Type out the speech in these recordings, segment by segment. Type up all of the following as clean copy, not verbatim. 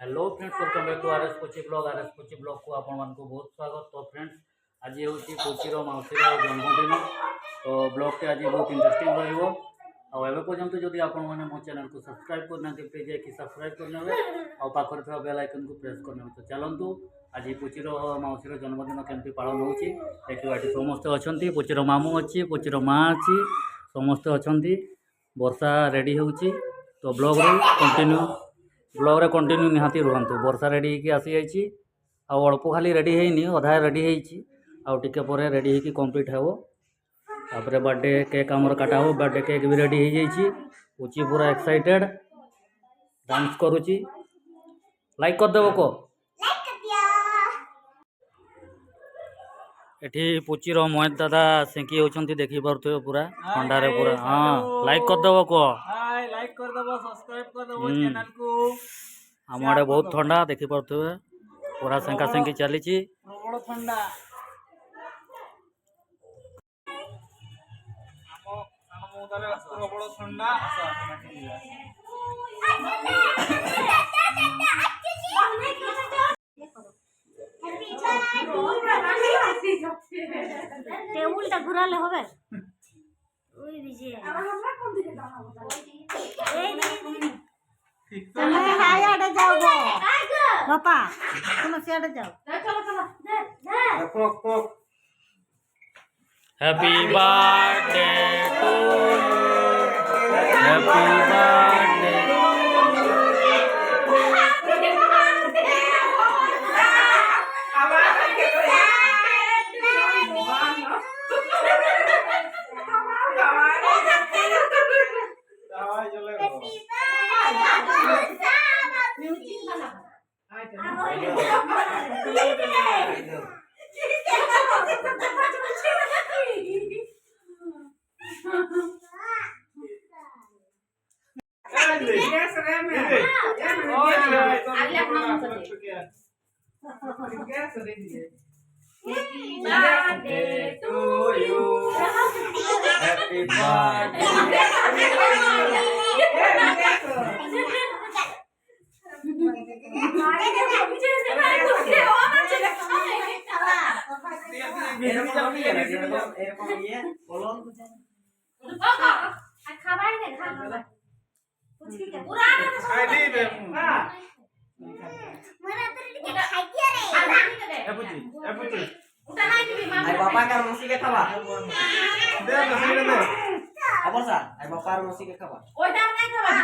Hello friends, welcome back to RS Kochi blog को आपण मान को बहुत स्वागत। तो फ्रेंड्स, आज हूँ कोचीर मौसीर जन्मदिन। तो ब्लॉग टे आज बहुत इंटरेस्टिंग रहिबो। आबे पर्यंत जदि आपण माने मो चैनल को सब्सक्राइब करना प्लीज जाकि सब्सक्राइब करने और पाखर था बेल आइकन को प्रेस करने। तो चलतु आज कोचीर मौसीर जन्मदिन केमती पालन होची देखिए। ये समस्त अच्छा, कोचीर मामू अच्छी, कोचीर माँ अच्छी, समस्त अच्छा। वर्षा रेडी होची तो ब्लॉग रे कंटिन्यू निहाती रुहतु। वर्षा रेडी होगी आसी जाइए, अल्प खाली रेडी होनी, अधा रेडी होके पर रेडी होगी कंप्लीट हो। तापर बर्थडे केक आमर काटा हो, बर्थडे केक भी रेडी हो जाइए। पूची पूरा एक्साइटेड डांस करुची। लाइक कर देव को एठी पूचीर मोहित दादा सेंकी होचंती देखि पारुथबे पूरा ठंडारे पूरा। हाँ, लाइक कर देव को, लाइक कर दबो, सब्सक्राइब कर दबो चैनल को। हम आड़े बहुत ठंडा देखि पारुथबे पूरा सेंका सेंकी चलीची। प्रबल ठंडा ଆମ ମୁଦାରେ ପ୍ରବଳ ଥଣ୍ଡା। টেবিলটা ঘুরালে হবে। ওই দিকে তুমি হায়াটা যাও গো বাবা, তুমি সেটা যাও। Happy birthday to you, happy birthday. Happy birthday to you. Happy Ay papa kan musik ke kawa? They Masih they. Apa sa? Ay papa musik ke kawa? ওইটা নাই খাবা।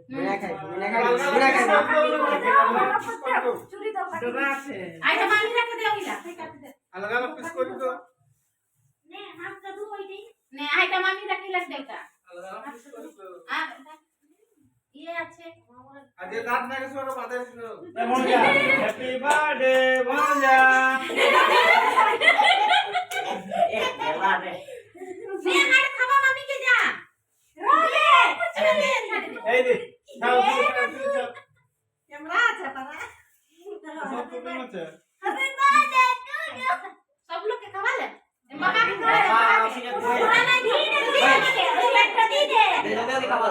Mina kai. চুরি দাও। डरा আছে। আইটা মানি রাখতে দাও ইলা। अलग अलग पीस कर दो। নে হাতটা ধু ওইটি। নে আইটা মানি রাখিলা দেউটা। अलग अलग पीस कर दो। আর ইয়ে আছে। आज दांत ना के सोरो बादे सुनो। ए मोनिया, हैप्पी बर्थडे मोनिया। Eh, gila deh. নে হাত খাবা মামি কে যা। রোলে চলে ए दे। खाओ खाओ। ক্যামেরা আছে পারা। सब तो नहीं मचे। Happy birthday to you. सब लोग के खवाले। बाबा के खवाले। Papa musik ke kue. पूरा नहीं धीरे धीरे ओई बैठा दी दे। Dede di kawa.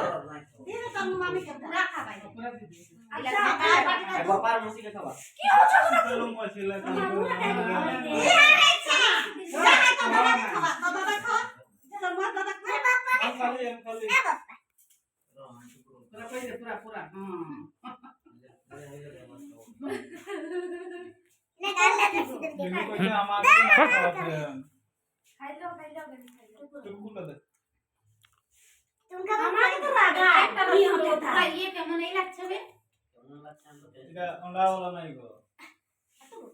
धीरे तब मामी के पूरा खाबाई। पूरा दे दे। अच्छा Ay papa musik ke kawa. কি হচ্ছে না चलो मछली का। खाली खाली। पूरा कोई दे पूरा पूरा। बिल्कुल कोई हमारे बिल्कुल दे। ये কেমন এই লাগছে বে এটা अंडा वाला नहीं गो।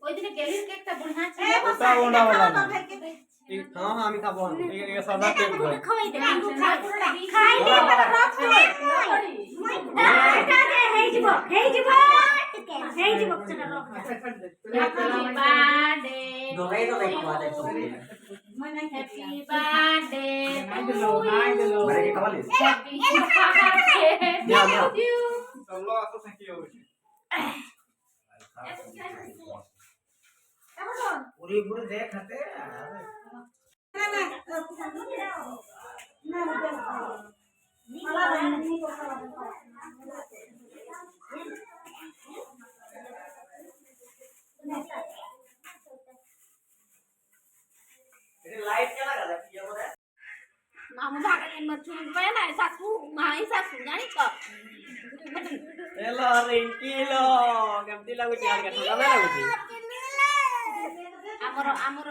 ওই দিনে গেলির কেকটা বলনা আছে ওটা अंडा वाला नहीं। हाँ हाँ আমি খাবো। ये सादा केक है। খাওয়াই দে খাই দে রক এটা দে হেই যাব সেটা রক happy birthday Dolay kawa deh. Happy birthday Mari ke kawa lis. Happy birthday thank you सब लोग आपको thank you. Puri deh khate. ଆମ ଭାଗରେ ମଛୁ ପାଇଁ ନା ଶାଶୁ ମାଇ ଶାଶୁ ଜାଣିଛ हेलो रिंकी लो केमती लागुची यार के ठंडा ना लागुची ଆମର ଆମର